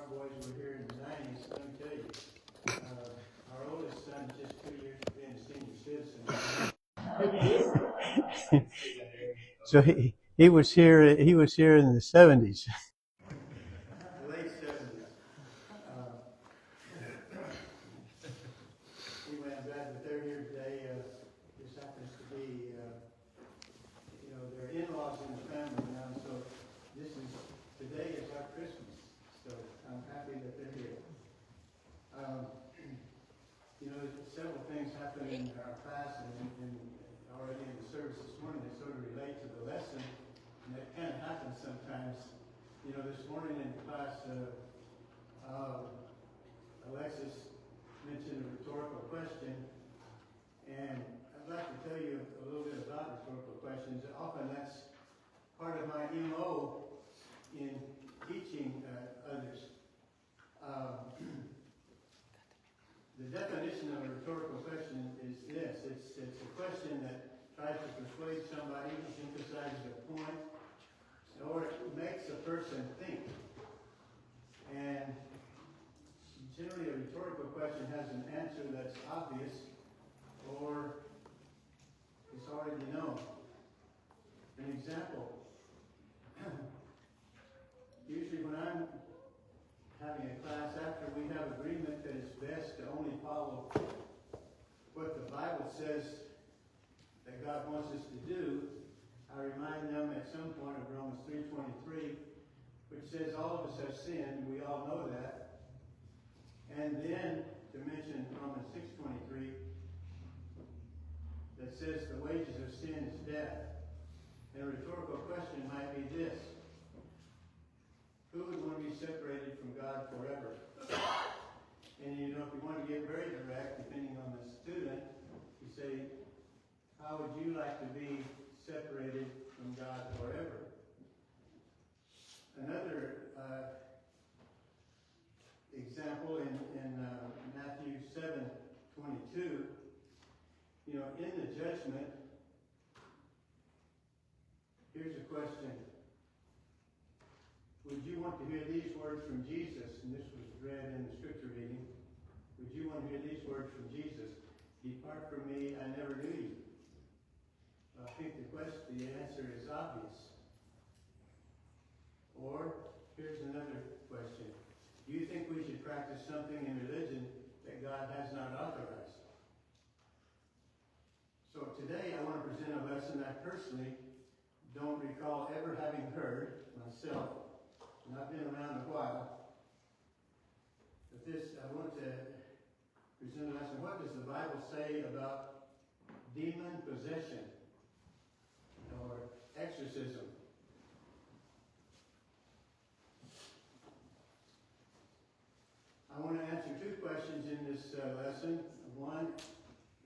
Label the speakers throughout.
Speaker 1: boys were here in the 90s, let me tell you, our oldest son is just 2 years from being a senior citizen. So he was here in the 70s. The late 70s. Anyway, I'm glad that they're here today. This happens to be, their in-laws in the family now, so today is our Christmas. So I'm happy that they're here. Several things happened in our class and already in the service this morning that sort of relate to the lesson, and that kind of happens sometimes. This morning in class, Alexis mentioned a rhetorical question, and I'd like to tell you a little bit about rhetorical questions. Often that's part of my MO in teaching others. The definition of a rhetorical question is this. It's a question that tries to persuade somebody, emphasizes a point, or it makes a person think. And generally a rhetorical question has an answer that's obvious or it's already known. An example. Usually when I'm having a class after we have agreement that it's best to only follow what the Bible says that God wants us to do, I remind them at some point of Romans 3:23, which says all of us have sinned, we all know that. And then to mention Romans 6:23 that says the wages of sin is death. And a rhetorical question might be this: who would want to be separated from God forever? And if you want to get very direct, depending on the student, you say, how would you like to be separated from God forever? Another example in Matthew 7:22, in the judgment, here's a question. Would you want to hear these words from Jesus? And this was read in the scripture reading. Would you want to hear these words from Jesus? Depart from me, I never knew you. I think the answer is obvious. Or, here's another question. Do you think we should practice something in religion that God has not authorized? So today I want to present a lesson I personally don't recall ever having heard myself. And I've been around a while. But I want to present a lesson. What does the Bible say about demon possession or exorcism? I want to answer two questions in this lesson. One,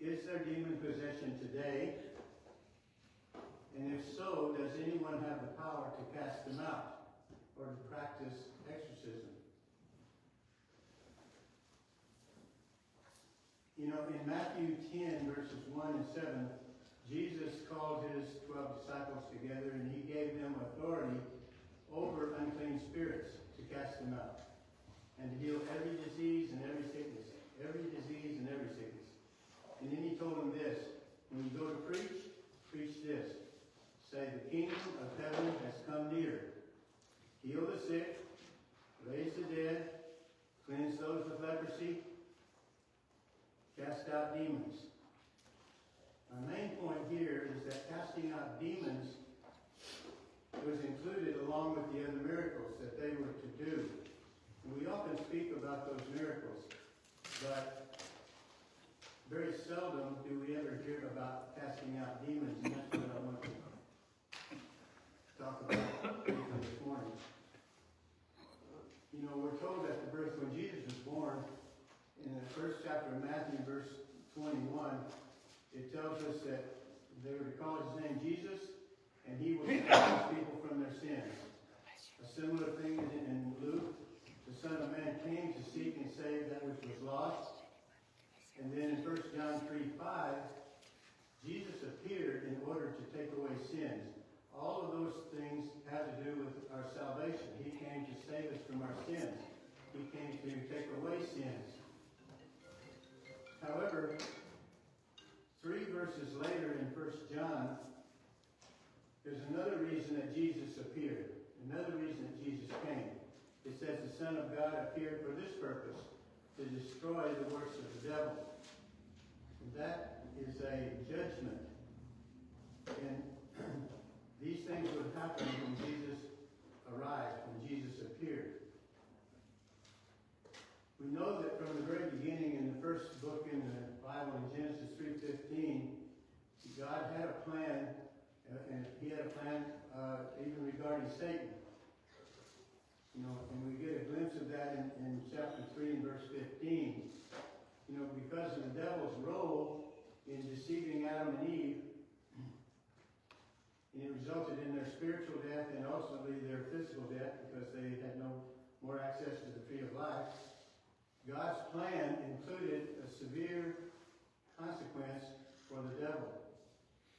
Speaker 1: is there demon possession today? And if so, does anyone have the power to cast them out or to practice exorcism? In Matthew 10, verses 1 and 7, Jesus called his 12 disciples together and he gave them authority over unclean spirits to cast them out and to heal every disease and every sickness. Every disease and every sickness. And then he told them this: when you go to preach, preach this. Say, the kingdom of heaven has come near. Heal the sick, raise the dead, cleanse those with leprosy, cast out demons. My main point here is that casting out demons was included along with the other miracles that they were to do. And we often speak about those miracles, but very seldom do we ever hear about casting out demons, and that's what I want to talk about this morning. We're told at the birth, when Jesus was born, in the first chapter of Matthew, verse 21, it tells us that they were to call his name Jesus, and he will save people from their sins. A similar thing in Luke. The Son of Man came to seek and save that which was lost. And then in 1 John 3:5, Jesus appeared in order to take away sins. All of those things have to do with our salvation. He came to save us from our sins. he came to take away sins. However, 3 verses later in 1 John, there's another reason that Jesus appeared. Another reason that Jesus came. It says the Son of God appeared for this purpose, to destroy the works of the devil. And that is a judgment. And these things would happen when Jesus arrived, when Jesus appeared. We know that from the very beginning, in the first book in the Bible, in Genesis 3:15, God had a plan, and he had a plan even regarding Satan. You know, and we get a glimpse of that in chapter 3 and verse 15. You know, because of the devil's role in deceiving Adam and Eve, and it resulted in their spiritual death and ultimately their physical death because they had no more access to the tree of life. God's plan included a severe consequence for the devil.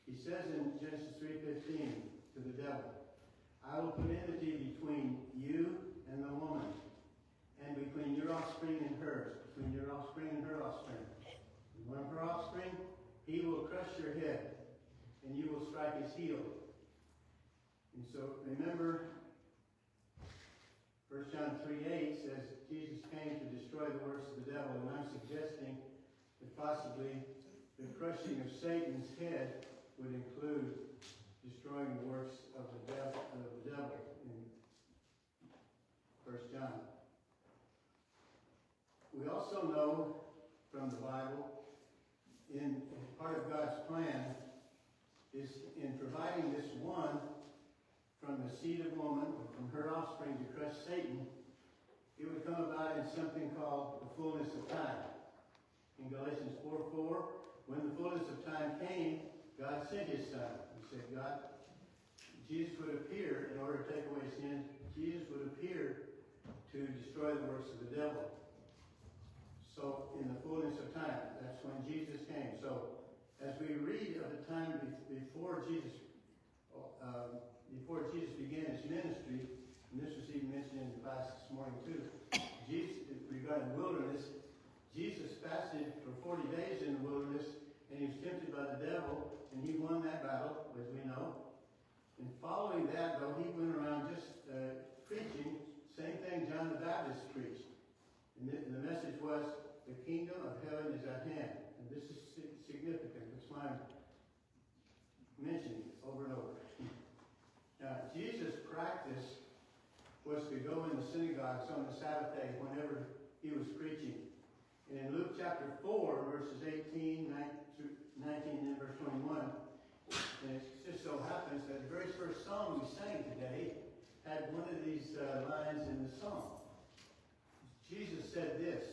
Speaker 1: He says in Genesis 3:15 to the devil, I will put enmity between you and the woman, and between your offspring and hers, between your offspring and her offspring. And one of her offspring, he will crush your head, and you will strike his heel. And so remember, 1 John 3:8 says Jesus came to destroy the works of the devil, and I'm suggesting that possibly the crushing of Satan's head would include destroying the works of the devil in 1 John. We also know from the Bible, in part of God's plan, is in providing this one from the seed of woman, or from her offspring to crush Satan, it would come about in something called the fullness of time. In Galatians 4:4, when the fullness of time came, God sent his Son. He said, Jesus would appear in order to take away sin. Jesus would appear to destroy the works of the devil. So, in the fullness of time, that's when Jesus came. So, as we read of the time before Jesus began his ministry, and this was even mentioned in the class this morning too, regarding the wilderness, Jesus fasted for 40 days in the wilderness, and he was tempted by the devil, and he won that battle, as we know. And following that, though, he went around just preaching, same thing John the Baptist preached. And the message was, the kingdom of heaven is at hand. And this is significant. That's why I'm mentioning it over and over. Now, Jesus' practice was to go in the synagogues on the Sabbath day whenever he was preaching. And in Luke chapter 4, verses 18, 19, and verse 21, and it just so happens that the very first song we sang today had one of these lines in the song. Jesus said this.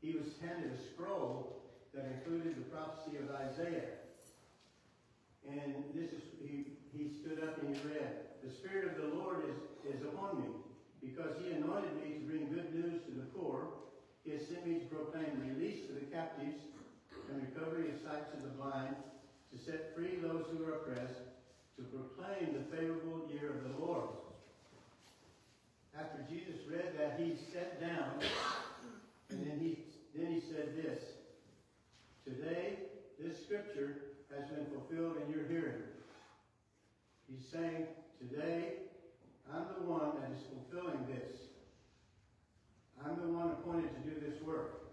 Speaker 1: He was handed a scroll that included the prophecy of Isaiah. And this is, he stood up and he read, the Spirit of the Lord is upon me, because he anointed me to bring good news to the poor. He has sent me to proclaim release to the captives and recovery of sight to the blind, to set free those who are oppressed, to proclaim the favorable year of the Lord. After Jesus read that, he sat down, and then he said this, today this scripture has been fulfilled in your hearing. He's saying, today I'm the one that is fulfilling this. I'm the one appointed to do this work.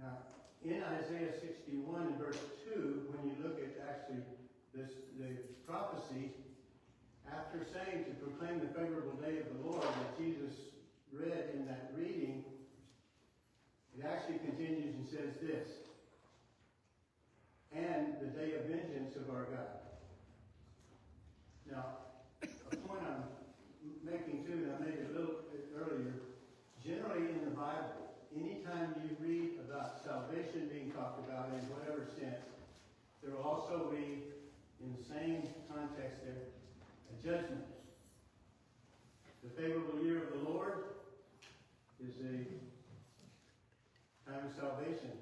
Speaker 1: Now, in Isaiah 61 and verse 2, when you look at actually the prophecy, after saying to proclaim the favorable day of the Lord that Jesus read in that reading, it actually continues and says this, and the day of vengeance of our God. Now, a point I'm making too, and I made it a little bit earlier, generally in the Bible, anytime you read about salvation being talked about in whatever sense, there will also be, in the same context there, a judgment. The favorable year of the Lord is a time of salvation.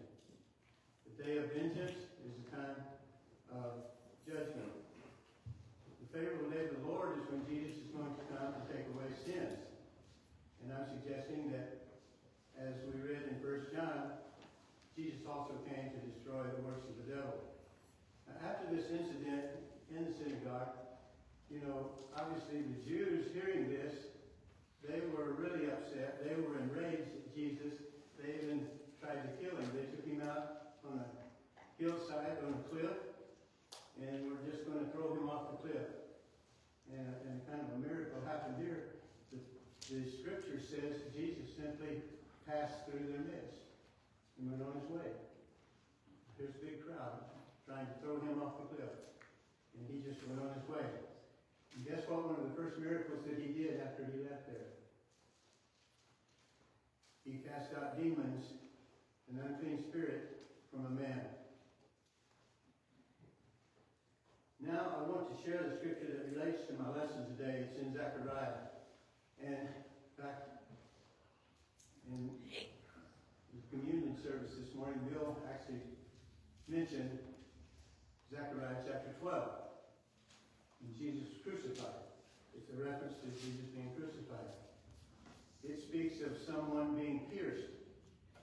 Speaker 1: The day of vengeance is a time of judgment. The favorable day of the Lord is when Jesus is going to come to take away sins. And I'm suggesting that Jesus also came to destroy the works of the devil. Now, after this incident in the synagogue, obviously the Jews hearing this, they were really upset. They were enraged at Jesus. They even tried to kill him. They took him out on a hillside, on a cliff, and were just going to throw him off the cliff. And kind of a miracle happened here. The scripture says Jesus simply passed through their midst and went on his way. There's a big crowd trying to throw him off the cliff. And he just went on his way. And guess what? One of the first miracles that he did after he left there? He cast out demons, an unclean spirit, from a man. Now I want to share the scripture that relates to my lesson today. It's in Zechariah. And back in the communion service this morning, Bill actually mentioned Zechariah chapter 12. And Jesus crucified. It's a reference to Jesus being crucified. It speaks of someone being pierced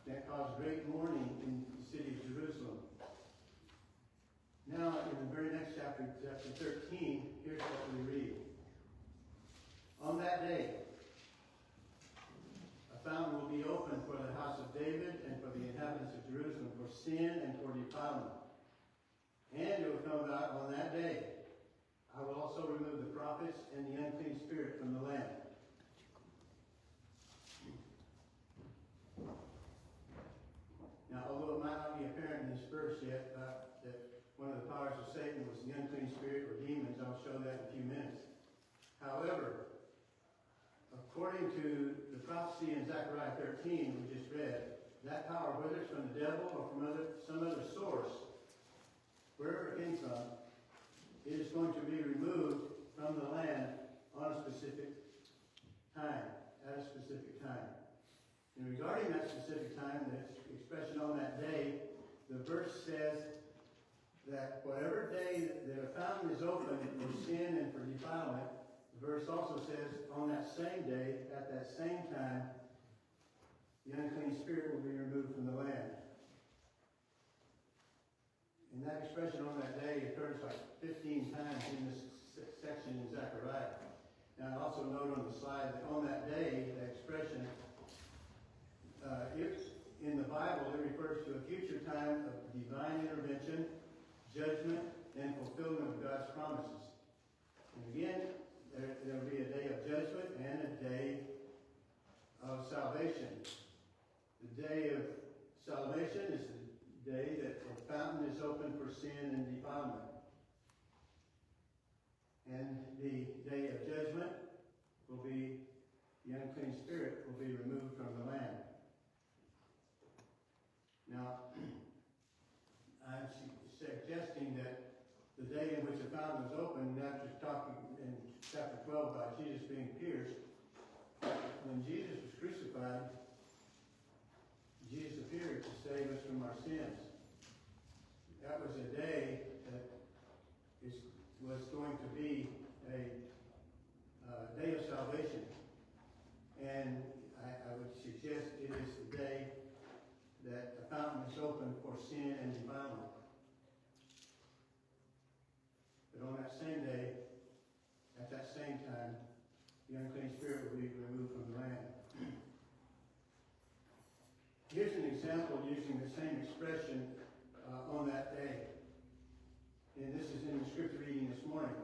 Speaker 1: that caused great mourning in the city of Jerusalem. Now, in the very next chapter, chapter 13, here's what we read. On that day, a fountain will be opened for the house of David and for the inhabitants of Jerusalem for sin and for defilement. And it will come about on that day. I will also remove the prophets and the unclean spirit from the land. Now, although it might not be apparent in this verse yet that one of the powers of Satan was the unclean spirit or demons, I'll show that in a few minutes. However, according to the prophecy in Zechariah 13 we just read, that power, whether it's from the devil or from some other source, wherever it came from, it is going to be removed from the land on a specific time, at a specific time. And regarding that specific time, the expression on that day, the verse says that whatever day that a fountain is open for sin and for defilement, the verse also says on that same day, at that same time, the unclean spirit will be removed from the land. And that expression on that day occurs like 15 times in this section in Zechariah. Now, I also note on the slide that on that day, the expression, in the Bible, it refers to a future time of divine intervention, judgment, and fulfillment of God's promises. And again, there will be a day of judgment and a day of salvation. The day of salvation is the day that the fountain is open for sin and defilement. And the day of judgment will be the unclean spirit will be removed from the land. Now, I'm suggesting that the day in which the fountain was opened, after talking in chapter 12 about Jesus being pierced, when Jesus was crucified, Jesus appeared to save us from our sins. That was a day that was going to be a day of salvation. And I would suggest it is the day that the fountain is open for sin and defilement. But on that same day, at that same time, the unclean spirit will be removed from the land. Here's an example using the same expression on that day. And this is in the scripture reading this morning.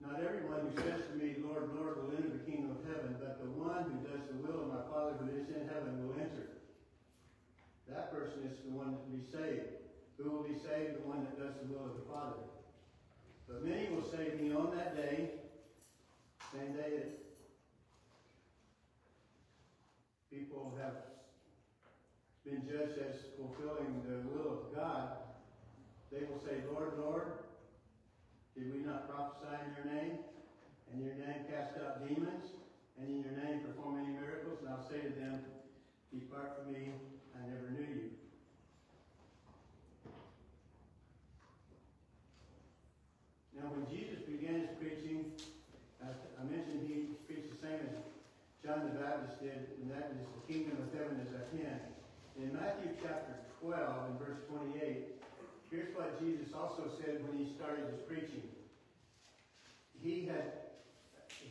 Speaker 1: Not everyone who says to me, Lord, Lord, will enter the kingdom of heaven, but the one who does the will of my Father who is in heaven will enter. That person is the one that will be saved. Who will be saved? The one that does the will of the Father. But many will say to me on that day, same day that people have been judged as fulfilling the will of God, they will say, Lord, Lord, did we not prophesy in your name? And in your name cast out demons? And in your name perform many miracles? And I'll say to them, depart from me, I never knew you. Now, when Jesus began his preaching, I mentioned he preached the same as John the Baptist did, and that is the kingdom of heaven is at hand. In Matthew chapter 12 and verse 28, here's what Jesus also said when he started his preaching. He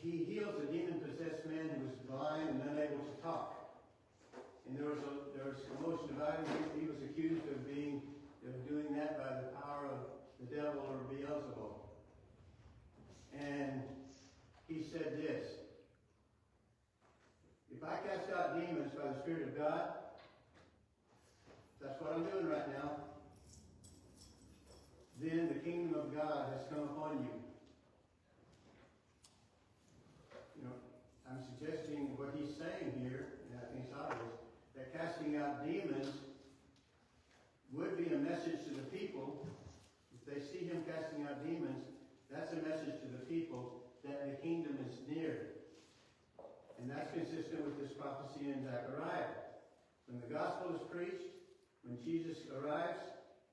Speaker 1: heals a demon-possessed man who was blind and unable to talk. And there was commotion about him. He was accused of doing that by the power of the devil or Beelzebub. And he said this: if I cast out demons by the Spirit of God, that's what I'm doing right now, then the kingdom of God has come upon you. You know, I'm suggesting what he's saying here, and I think it's obvious, that casting out demons would be a message to the people. If they see him casting out demons, that's a message to the people that the kingdom is near. And that's consistent with this prophecy in Zechariah. When the gospel is preached, when Jesus arrives,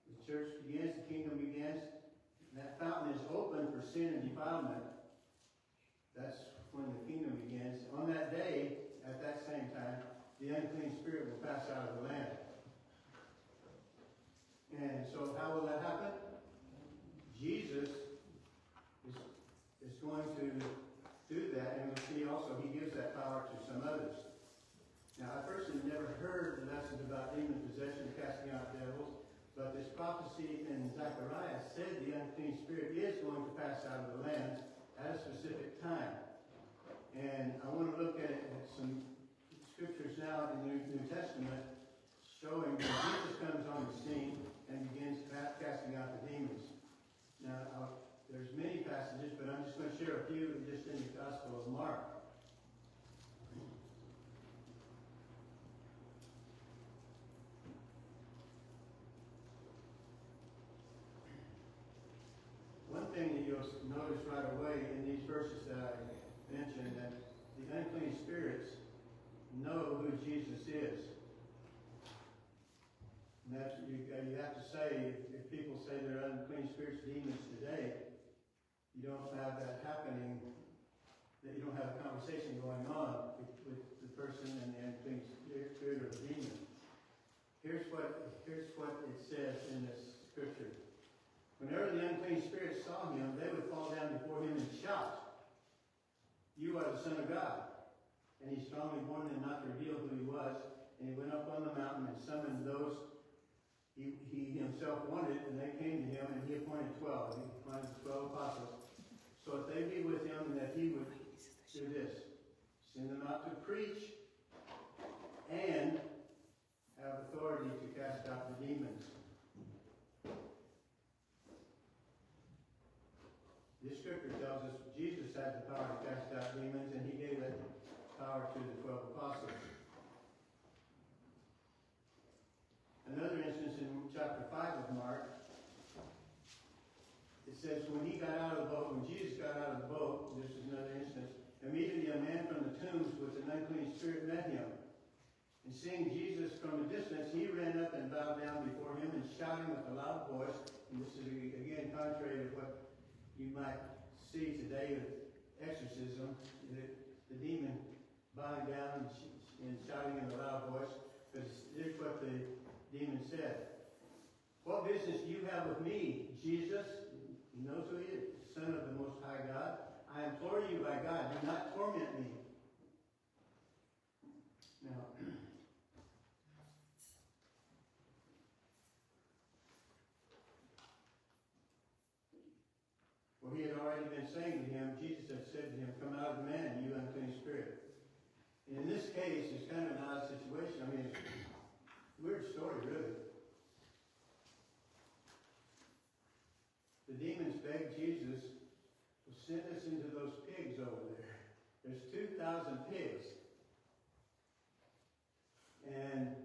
Speaker 1: the church begins, the kingdom begins, and that fountain is open for sin and defilement. That's when the kingdom begins. On that day, at that same time, the unclean spirit will pass out of the land. And so how will that happen? Jesus is going to do that, and we'll see also he gives that power to some others. Now, I personally never heard the lessons about demon possession, casting out devils, but this prophecy in Zechariah said the unclean spirit is going to pass out of the land at a specific time. And I want to look at some scriptures now in the New Testament showing that Jesus comes on the scene and begins casting out the demons. Now, there's many passages, but I'm just going to share a few just in the Gospel of Mark. One thing that you'll notice right away in these verses that I mentioned, that the unclean spirits know who Jesus is. And that's, you have to say, if people say they're unclean spirits, demons today, you don't have that happening, that you don't have a conversation going on with the person and the unclean spirit or the demon. Here's what it says in this scripture. Whenever the unclean spirits saw him, they would fall down before him and shout, "You are the Son of God." And he strongly warned them not to reveal who he was. And he went up on the mountain and summoned those he himself wanted, and they came to him, and he appointed 12. He appointed 12 apostles. So if they be with him, and that he would do this: send them out to preach and have authority to cast out the demons. This scripture tells us Jesus had the power to cast out demons, and he gave that power to the 12 apostles. Another instance in chapter 5 of Mark, it says, when he got out of the boat, when Jesus got out of the boat, this is another instance, immediately a man from the tombs with an unclean spirit met him. And seeing Jesus from a distance, he ran up and bowed down before him and shouting with a loud voice, and this is again contrary to what you might see today with exorcism, the demon bowing down and shouting in a loud voice, because here's what the demon said: "What business do you have with me, Jesus?" He knows who he is, Son of the Most High God. "I implore you by God, do not torment me." Now, well, he had already been saying to him, Jesus had said to him, "Come out of the man, you unclean spirit." And in this case, it's kind of an odd situation. I mean, it's a weird story, really. The demons begged Jesus to send us into those pigs over there. There's 2,000 pigs. And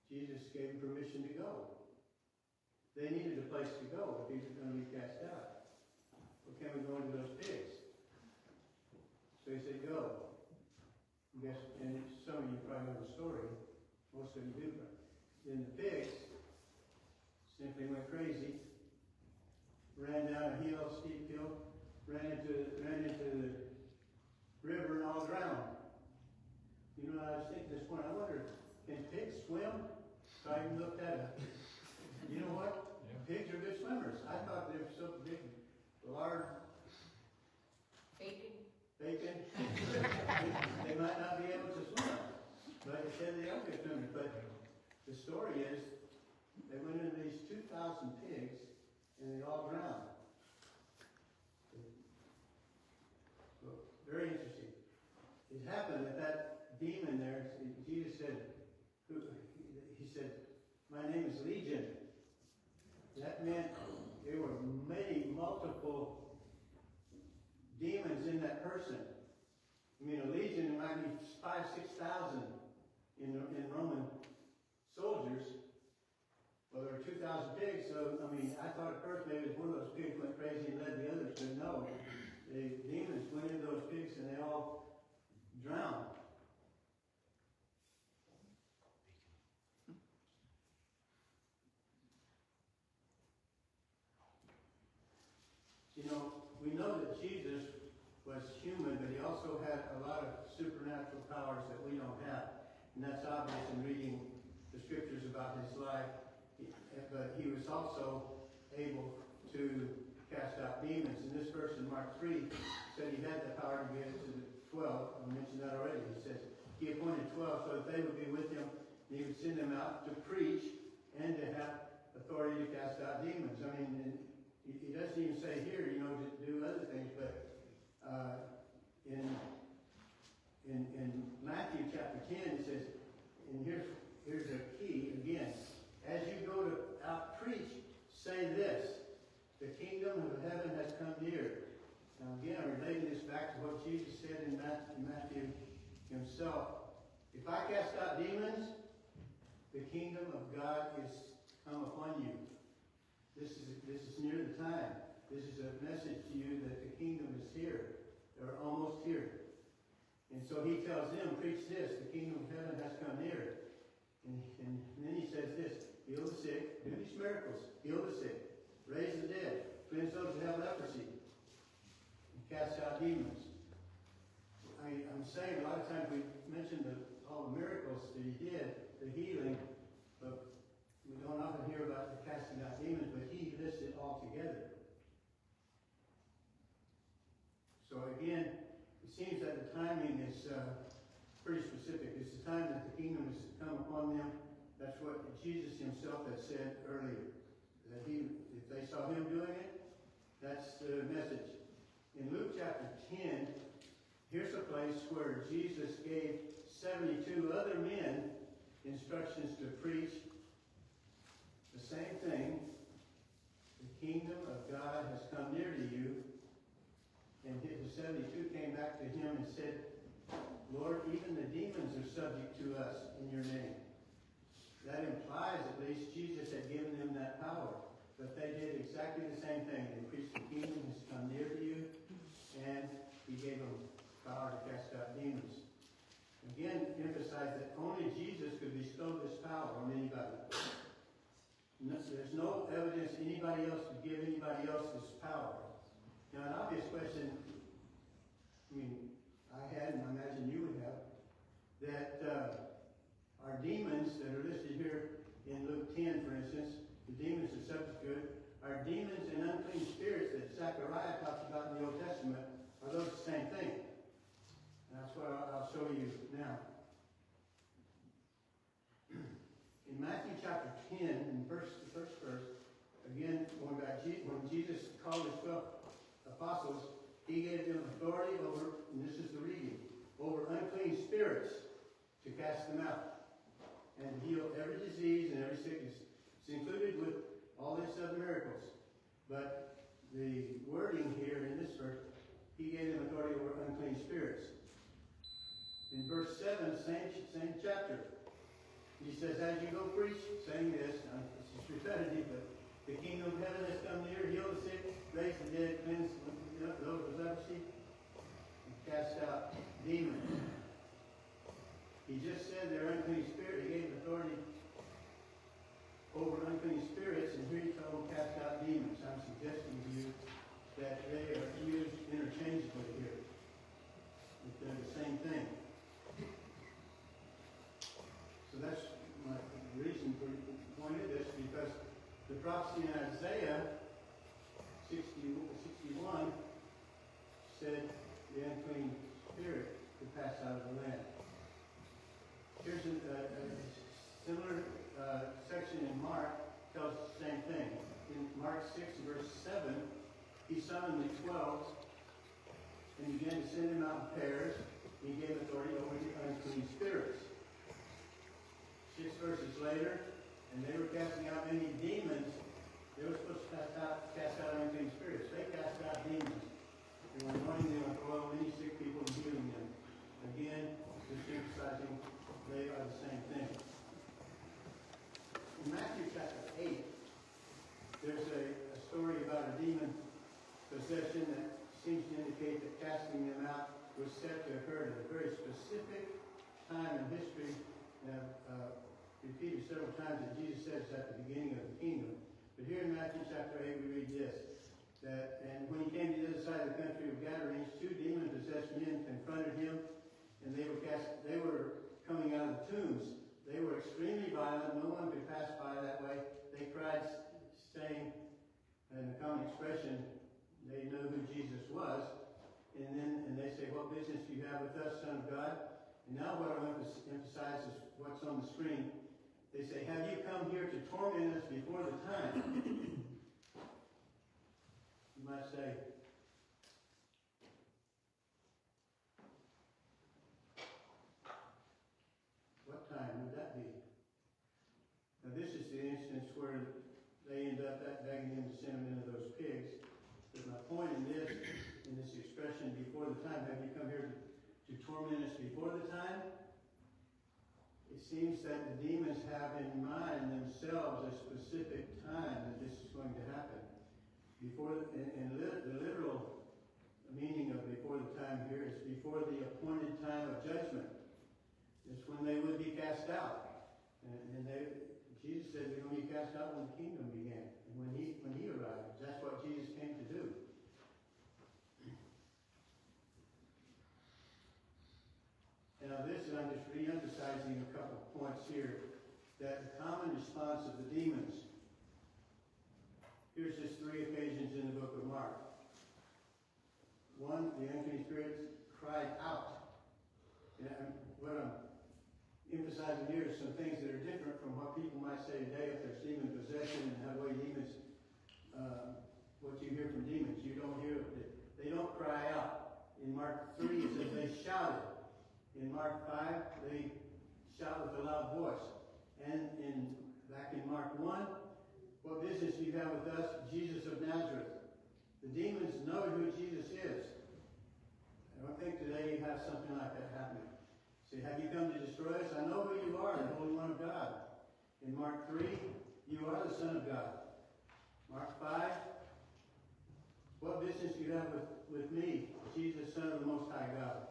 Speaker 1: Jesus gave them permission to go. They needed a place to go if he was going to be cast out. Well, can we go into those pigs? So he said, "Go." Yes, and some of you probably know the story. Most of you do. But then the pigs simply went crazy, ran down a hill, steep hill, ran into the river and all drowned. morning, I wonder, can pigs swim? So I even looked at it. You know what?
Speaker 2: Yeah.
Speaker 1: Pigs are good swimmers. I thought they were so big, large,
Speaker 3: Bacon.
Speaker 1: bacon. They might not be able to swim. But it said they are good swimmers. But the story is, they went into these 2,000 pigs, and they all drowned. So, very interesting. It happened that that demon there, Jesus said, he said, my name is Legion. That meant there were many, multiple demons in that person. I mean, a legion might be 5,000, 6,000 in Roman soldiers. Well, there were 2,000 pigs, so, I mean, I thought at first maybe it was one of those pigs went crazy and led the others, but no. The demons went into those pigs and they all drowned. You know, we know that Jesus was human, but he also had a lot of supernatural powers that we don't have. And that's obvious in reading the scriptures about his life. But he was also able to cast out demons. In this verse in Mark 3, said he had the power to give it to the 12. I mentioned that already. He says he appointed 12 so that they would be with him, and he would send them out to preach and to have authority to cast out demons. I mean, he doesn't even say here, you know, to do other things, but in Matthew chapter 10, it says, and here's a key again. As you go to out preach, say this: the kingdom of heaven has come near. Now again, I'm relating this back to what Jesus said in Matthew himself. If I cast out demons, the kingdom of God is come upon you. This is near the time. This is a message to you that the kingdom is here. They're almost here. And so he tells them, preach this: the kingdom of heaven has come near. And then he says this: heal the sick, do these miracles, heal the sick, raise the dead, cleanse those who have leprosy, and cast out demons. I'm saying a lot of times we mention all the miracles that he did, the healing, but we don't often hear about the casting out demons, but he lists it all together. So again, it seems that the timing is pretty specific. It's the time that the kingdom has come upon them. That's what Jesus himself had said earlier. That if they saw him doing it, that's the message. In Luke chapter 10, here's a place where Jesus gave 72 other men instructions to preach the same thing. The kingdom of God has come near to you. And the 72 came back to him and said, Lord, even the demons are subject to us in your name. That implies, at least, Jesus had given them that power. But they did exactly the same thing. They preached the kingdom has come near to you, and he gave them power to cast out demons. Again, emphasize that only Jesus could bestow this power on anybody. There's no evidence anybody else could give anybody else this power. Now, an obvious question, I mean, I had, and I imagine you would have, that our demons that are listed here in Luke 10, for instance, the demons are subject to it, are demons and unclean spirits that Zechariah talks about in the Old Testament, are those the same thing? And that's what I'll show you now. In Matthew chapter 10, in the first verse, again, going back, when Jesus called his 12 apostles, he gave them authority over, and this is the reading, over unclean spirits to cast them out and heal every disease and every sickness. It's included with all these other miracles. But the wording here in this verse, he gave them authority over unclean spirits. In verse 7, same chapter, he says, as you go preach, saying this, it's repetitive, but the kingdom of heaven has come near, heal the sick, raise the dead, cleanse those with leprosy, and cast out demons. He just said they're unclean spirits. He gave authority over unclean spirits, and here he told them cast out demons. I'm suggesting to you that they are used interchangeably here. They're the same thing. prophecy in Isaiah 61 said the unclean spirit would pass out of the land. Here's a similar section in Mark, tells the same thing. In Mark 6, verse 7, he summoned the 12 and began to send them out in pairs. He gave authority over the unclean spirits. 6 verses later, and they were casting out many demons. They were supposed to cast out unclean spirits. They cast out demons. They were anointing them with oil, many sick people, and healing them. Again, just emphasizing they are the same thing. In Matthew chapter 8, there's a story about a demon possession that seems to indicate that casting them out was set to occur at a very specific time in history. Repeated several times that Jesus says at the beginning of the kingdom. But here in Matthew chapter 8 we read this, that, and when he came to the other side of the country of Gadarenes, 2 demon-possessed men confronted him, and they were coming out of the tombs. They were extremely violent. No one could pass by that way. They cried, saying, in a common expression, they knew who Jesus was. And they say, what business do you have with us, Son of God? And now what I want to emphasize is what's on the screen. They say, have you come here to torment us before the time? You might say, what time would that be? Now this is the instance where they end up begging him to send them into those pigs. But my point in this expression, before the time, have you come here to torment us before the time? It seems that the demons have in mind themselves a specific time that this is going to happen. The literal meaning of before the time here is before the appointed time of judgment. It's when they would be cast out. Jesus said they're going to be cast out when the kingdom began. And when he arrived. That's what Jesus came to do. Now this, I'm just re-emphasizing a couple of points here, that the common response of the demons. Here's just 3 occasions in the book of Mark. 1, the unclean spirits cried out. And what I'm emphasizing here is some things that are different from what people might say today if there's demon possession and how the way demons, what you hear from demons. You don't hear it. They don't cry out. In Mark 3 it says they shouted. In Mark 5, they shout with a loud voice. And back in Mark 1, what business do you have with us, Jesus of Nazareth? The demons know who Jesus is. I don't think today you have something like that happening. Say, have you come to destroy us? I know who you are, the Holy One of God. In Mark 3, you are the Son of God. Mark 5, what business do you have with me, Jesus, Son of the Most High God?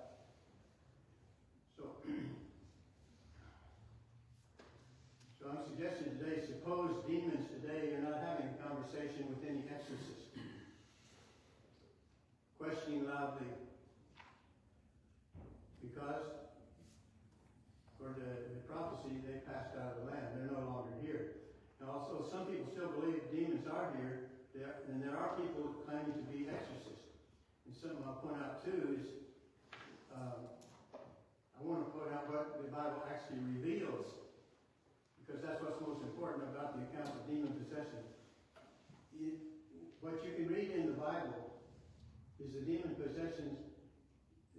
Speaker 1: So I'm suggesting today, suppose demons today are not having a conversation with any exorcist, questioning loudly, because for the prophecy, they passed out of the land. They're no longer here. Now also, some people still believe demons are here, and there are people claiming to be exorcists. And something I'll point out too is, I want to point out what the Bible actually reveals, because that's what's most important about the account of demon possession. What you can read in the Bible is the demon possessions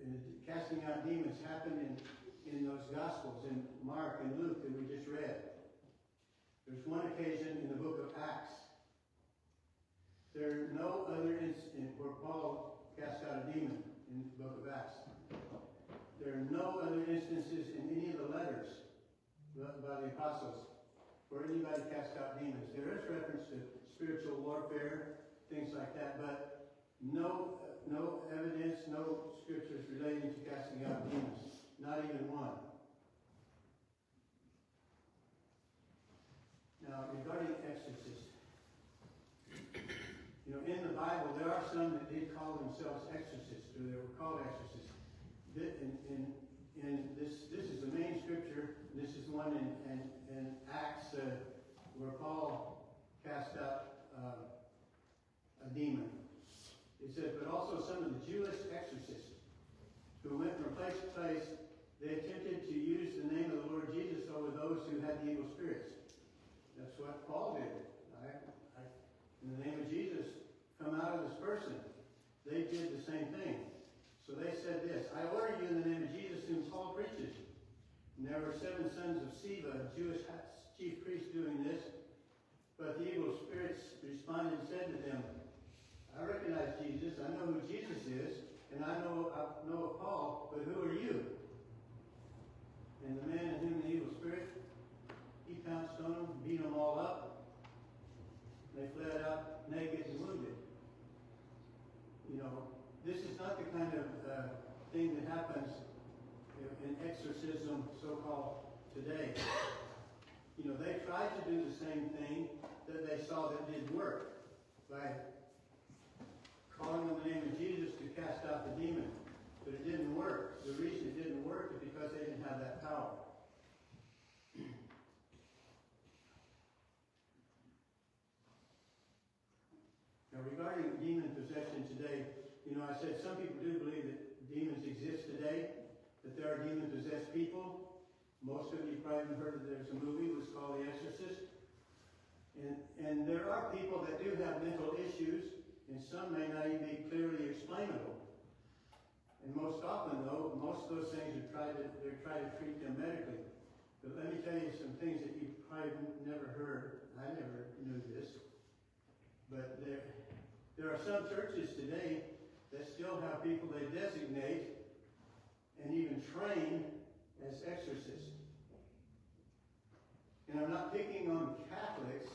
Speaker 1: and the casting out demons happened in those Gospels, in Mark and Luke that we just read. There's one occasion in the book of Acts. There are no other instance where Paul cast out a demon in the book of Acts. There are no other instances in any of the letters by the apostles where anybody cast out demons. There is reference to spiritual warfare, things like that, but no evidence, no scriptures relating to casting out demons. Not even one. Now, regarding exorcists, in the Bible, there are some that did call themselves exorcists, or they were called exorcists. And this is the main scripture. This is the one in Acts where Paul cast out a demon. It says, but also some of the Jewish exorcists who went from place to place, they attempted to use the name of the Lord Jesus over those who had the evil spirits. That's what Paul did. In the name of Jesus, come out of this person. They did the same thing. So they said this, I order you in the name of Jesus whom Paul preaches. And there were 7 sons of Sceva, Jewish chief priests, doing this. But the evil spirits responded and said to them, I recognize Jesus, I know who Jesus is, and I know of Paul, but who are you? And the man in whom the evil spirit, he pounced on them, beat them all up. They fled out naked and wounded. You know, this is not the kind of thing that happens in exorcism, so-called, today. You know, they tried to do the same thing that they saw that didn't work by calling on the name of Jesus to cast out the demon. But it didn't work. The reason it didn't work is because they didn't have that power. Now, regarding demon possession today, you know, I said some people do believe that demons exist today, that there are demon-possessed people. Most of you probably heard of, there's a movie, it was called The Exorcist. And there are people that do have mental issues, and some may not even be clearly explainable. And most often, though, most of those things they're trying to treat them medically. But let me tell you some things that you probably never heard. I never knew this. But there are some churches today that still have people they designate and even train as exorcists. And I'm not picking on Catholics,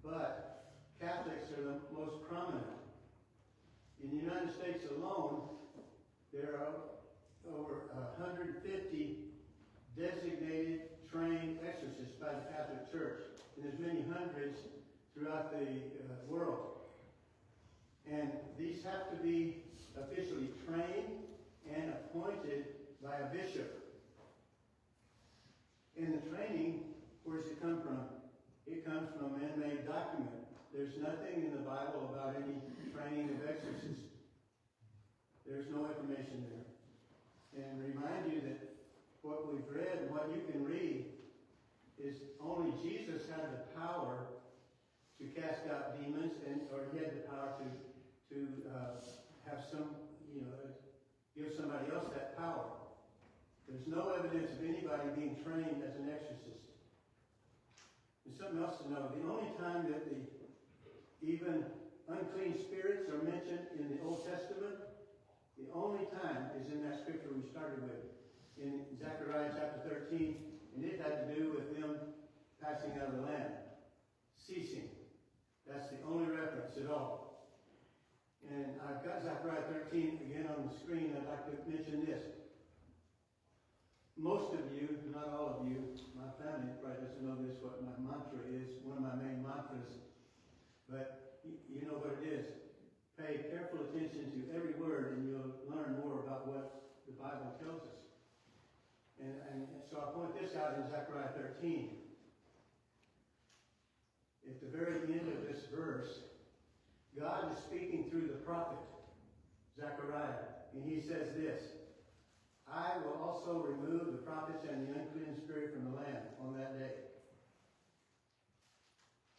Speaker 1: but Catholics are the most prominent. In the United States alone, there are over 150 designated, trained exorcists by the Catholic Church. And there's many hundreds throughout the world. And these have to be officially trained and appointed by a bishop. And the training, where does it come from? It comes from a man-made document. There's nothing in the Bible about any training of exorcists. There's no information there. And remind you that what we've read and what you can read is only Jesus had the power to cast out demons, or he had the power to have some, give somebody else that power. There's no evidence of anybody being trained as an exorcist. And something else to know, the only time that even unclean spirits are mentioned in the Old Testament, the only time is in that scripture we started with, in Zechariah chapter 13, and it had to do with them passing out of the land, ceasing. That's the only reference at all. And I've got Zechariah 13 again on the screen. I'd like to mention this. Most of you, not all of you, my family probably doesn't know this, what my mantra is, one of my main mantras, but you know what it is. Pay careful attention to every word and you'll learn more about what the Bible tells us. And so I point this out in Zechariah 13. At the very end of this verse, God is speaking through the prophet, Zechariah, and he says this, I will also remove the prophets and the unclean spirit from the land on that day.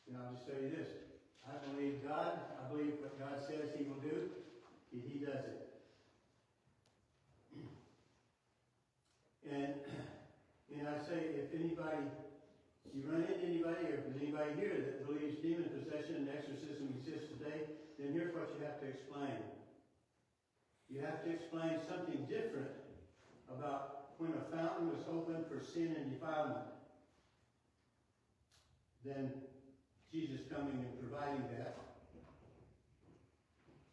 Speaker 1: And I'll just tell you this. I believe God. I believe what God says he will do. He does it. And I say, if anybody, you run into anybody, or if there's anybody here that believes demon possession and exorcism exists today, then here's what you have to explain. You have to explain something different about when a fountain was opened for sin and defilement than Jesus coming and providing that.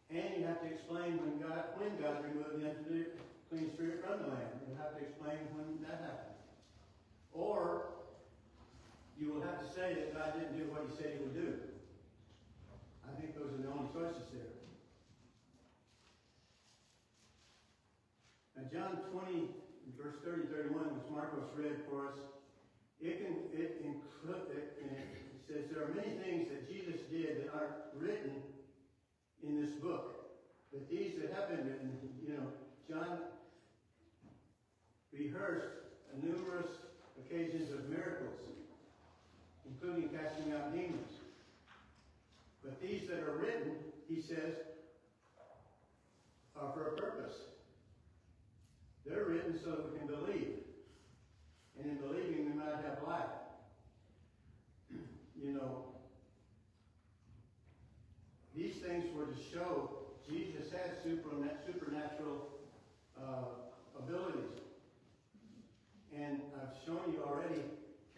Speaker 1: And you have to explain when God removed the unclean spirit from the land. You have to explain when that happened. Or you will have to say that God didn't do what he said he would do. I think those are the only choices there. Now John 20, verse 30-31, which Marcos read for us, it says there are many things that Jesus did that aren't written in this book. But these that have been written, John rehearsed numerous occasions of miracles, including casting out demons. But these that are written, he says, are for a purpose. They're written so that we can believe. And in believing, we might have life. These things were to show Jesus had supernatural abilities. And I've shown you already,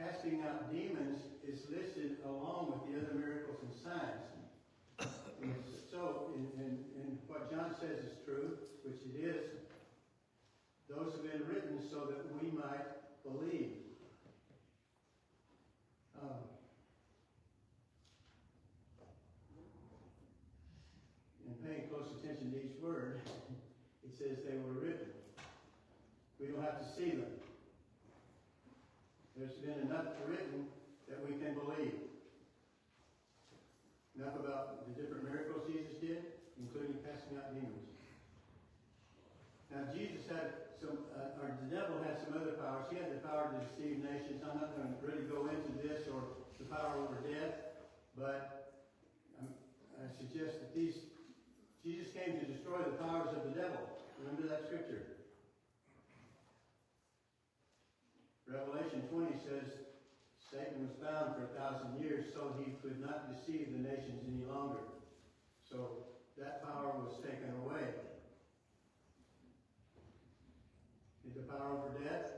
Speaker 1: casting out demons is listed along with the other miracles and signs. And so, and what John says is true, which it is, those have been written so that we might believe. And paying close attention to each word, it says they were written. We don't have to see them. There's been enough written that we can believe. Enough about the different miracles Jesus did, including casting out demons. Now, Jesus had or the devil had some other powers. He had the power to deceive nations. I'm not going to really go into this or the power over death, but I suggest that Jesus came to destroy the powers of the devil. Remember that scripture. Revelation 20 says Satan was bound for 1,000 years so he could not deceive the nations any longer. So that power was taken away. The power over death,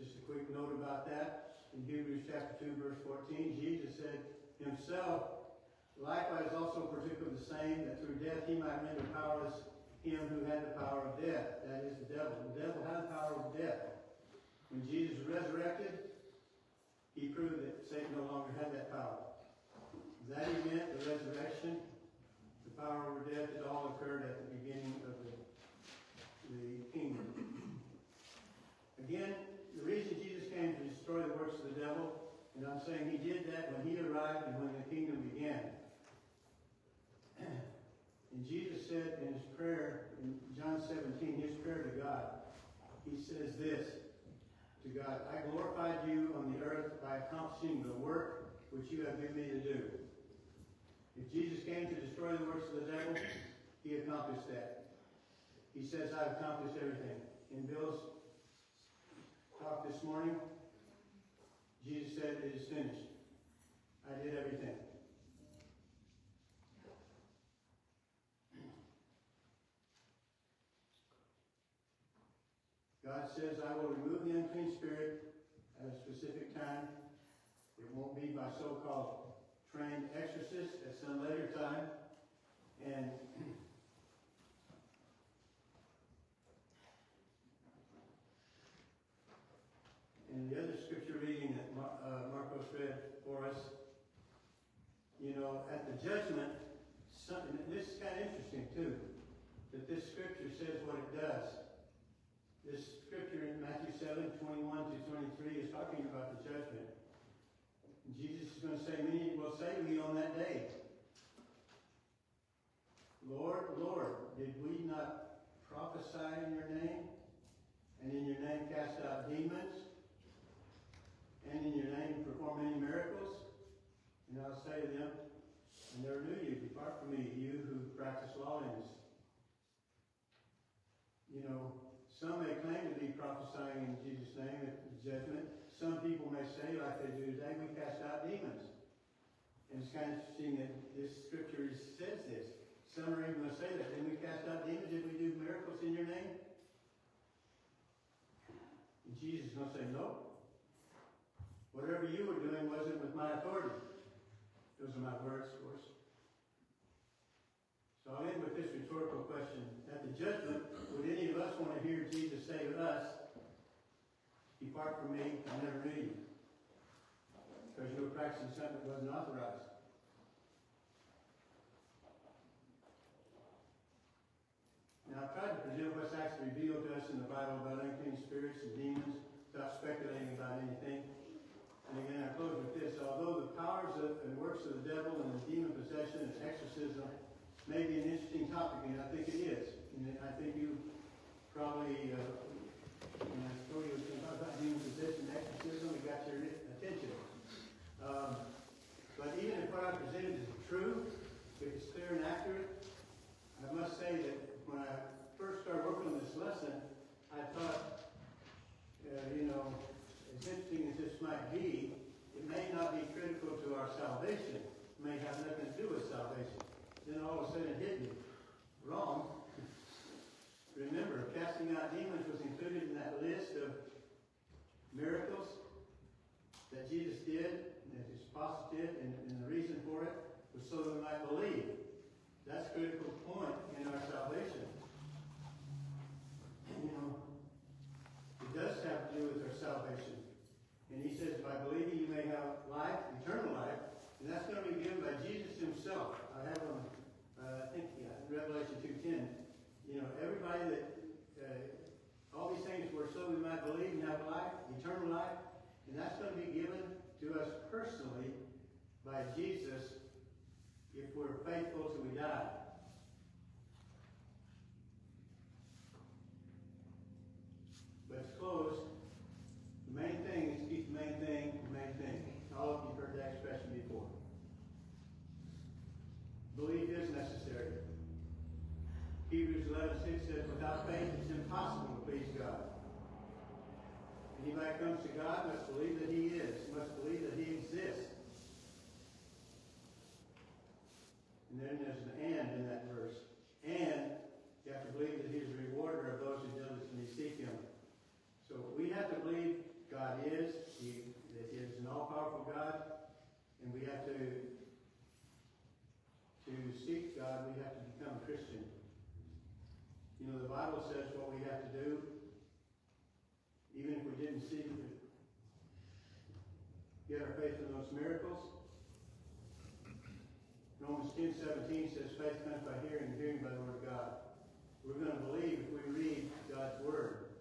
Speaker 1: just a quick note about that. In Hebrews chapter 2, verse 14, Jesus said himself, likewise also partook of the same, that through death he might render powerless him who had the power of death, that is the devil. The devil had the power of death. When Jesus resurrected, he proved that Satan no longer had that power. That event, the resurrection, the power over death, it all occurred at the beginning of the kingdom. Again, the reason Jesus came to destroy the works of the devil, and I'm saying he did that when he arrived and when the kingdom began. And Jesus said in his prayer, in John 17, his prayer to God, he says this to God, I glorified you on the earth by accomplishing the work which you have given me to do. If Jesus came to destroy the works of the devil, he accomplished that. He says, I've accomplished everything. In Bill's talk this morning, Jesus said, it is finished. I did everything. God says, I will remove the unclean spirit at a specific time. It won't be by so-called trained exorcists at some later time. And in the other scripture reading that Marcos read for us, at the judgment, this is kind of interesting too, that this scripture says what it does. This scripture in Matthew 7, 21 to 23 is talking about the judgment. And Jesus is going to say, many will say to me on that day, Lord, Lord, did we not prophesy in your name? And in your name cast out demons? And in your name perform many miracles? And I'll say to them, I never knew you. Depart from me, you who practice lawlessness. Some may claim to be prophesying in Jesus' name at the judgment. Some people may say, like they do today, we cast out demons. And it's kind of interesting that this scripture says this. Some are even going to say that. Did we cast out demons? Did we do miracles in your name? And Jesus is going to say, no. Whatever you were doing wasn't with my authority. Those are my words, of course. So I'll end with this rhetorical question. At the judgment, would any of us want to hear Jesus say to us, depart from me, I never knew you? Because you were practicing something that wasn't authorized. Now, I've tried to present what's actually revealed to us in the Bible about unclean spirits and demons without speculating about anything. And again, I close with this. Although the powers and works of the devil and the demon possession and exorcism may be an interesting topic, and I think it is. And I think you probably, when I told you I was going to talk about demon possession and exorcism, it got your attention. But even if what I presented is true, if it's clear and accurate, I must say that when I first started working on this lesson, I thought, as interesting as this might be, it may not be critical to our salvation. It may have nothing to do with salvation. Then all of a sudden it hit me. Wrong. Remember, casting out demons was included in that list of miracles that Jesus did, and that his apostles did, and the reason for it was so that we might believe. That's a critical point in our salvation. It does have to do with our salvation. And he says, by believing you may have life, eternal life, and that's going to be given by Jesus himself. I have Revelation 2:10. Everybody that, all these things were so we might believe and have life, eternal life, and that's going to be given to us personally by Jesus if we're faithful till we die. But to close, the main thing is keep the main thing the main thing. All of you have heard that expression before. Belief is necessary. Hebrews 11:6 says, without faith it's impossible to please God. Anybody comes to God must believe that he is, must believe that he exists. And then there's an and in that verse. And you have to believe that he is a rewarder of those who diligently seek him. So we have to believe God is, that he is an all-powerful God, and we have to seek God, we have to become a Christian. The Bible says what we have to do, even if we didn't see it, get our faith in those miracles. Romans 10:17 says, faith comes by hearing, and hearing by the word of God. We're going to believe if we read God's word.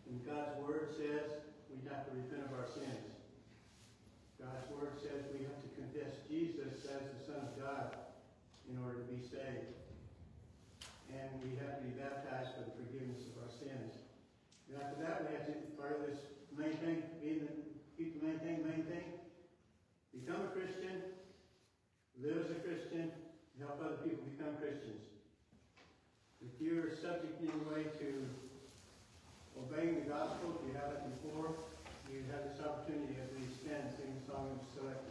Speaker 1: And God's word says we have to repent of our sins. God's word says we have to confess Jesus as the Son of God in order to be saved. And we have to be baptized for the forgiveness of our sins. And after that, we have to, part of this main thing, keep the main thing, become a Christian, live as a Christian, help other people become Christians. If you're subject in any way to obeying the gospel, if you haven't before, you have this opportunity as we stand and sing the song of select